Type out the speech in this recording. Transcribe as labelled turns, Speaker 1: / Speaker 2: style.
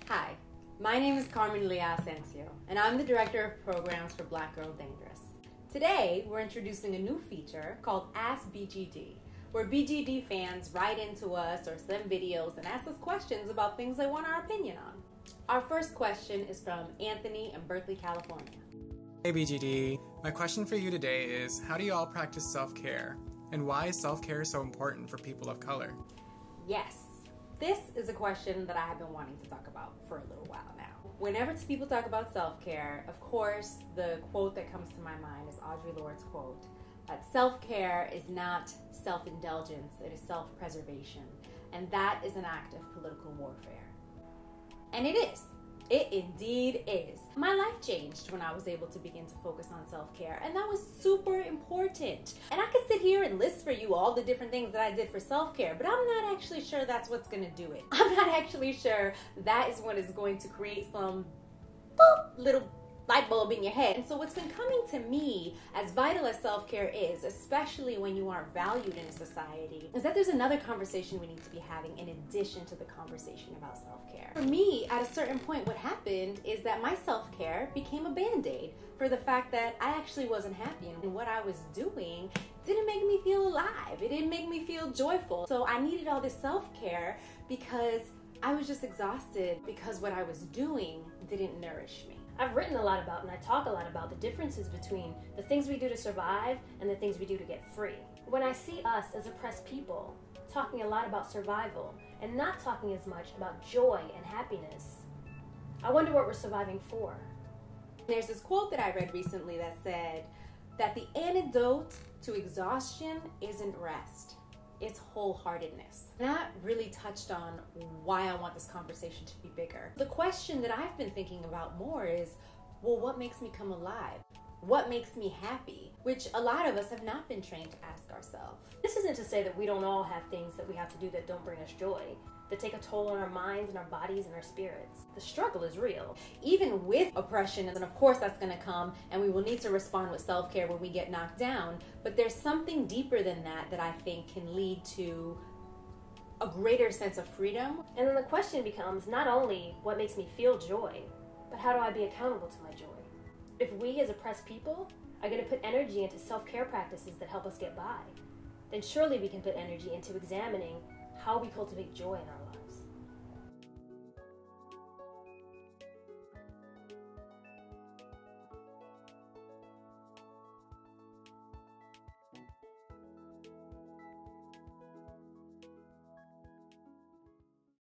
Speaker 1: Hi, my name is CarmenLeah Ascencio, and I'm the Director of Programs for Black Girl Dangerous. Today, we're introducing a new feature called Ask BGD, where BGD fans write into us or send videos and ask us questions about things they want our opinion on. Our first question is from Anthony in Berkeley, California.
Speaker 2: Hey BGD, my question for you today is, how do you all practice self-care? And why is self-care so important for people of color?
Speaker 1: Yes, this is a question that I have been wanting to talk about for a little while now. Whenever people talk about self-care, of course, the quote that comes to my mind is Audre Lorde's quote, that self-care is not self-indulgence, it is self-preservation. And that is an act of political warfare. And it is. It indeed is. My life changed when I was able to begin to focus on self-care, and that was super important. And I could sit here and list for you all the different things that I did for self-care, but I'm not actually sure that's what's going to do it. I'm not actually sure that is what is going to create some little light bulb in your head. And so what's been coming to me, as vital as self-care is, especially when you aren't valued in a society, is that there's another conversation we need to be having in addition to the conversation about self-care. For me, at a certain point, what happened is that my self-care became a band-aid for the fact that I actually wasn't happy, and what I was doing didn't make me feel alive. It didn't make me feel joyful. So I needed all this self-care because I was just exhausted because what I was doing didn't nourish me.
Speaker 3: I've written a lot about and I talk a lot about the differences between the things we do to survive and the things we do to get free. When I see us as oppressed people talking a lot about survival and not talking as much about joy and happiness, I wonder what we're surviving for.
Speaker 1: There's this quote that I read recently that said that the antidote to exhaustion isn't rest, it's wholeheartedness. And that really touched on why I want this conversation to be bigger. The question that I've been thinking about more is, well, what makes me come alive? What makes me happy? Which a lot of us have not been trained to ask ourselves.
Speaker 3: This isn't to say that we don't all have things that we have to do that don't bring us joy, that take a toll on our minds and our bodies and our spirits. The struggle is real.
Speaker 1: Even with oppression, and of course that's going to come, and we will need to respond with self-care when we get knocked down, but there's something deeper than that that I think can lead to a greater sense of freedom.
Speaker 3: And then the question becomes not only what makes me feel joy, but how do I be accountable to my joy? If we as oppressed people are going to put energy into self-care practices that help us get by, then surely we can put energy into examining how we cultivate joy in our lives.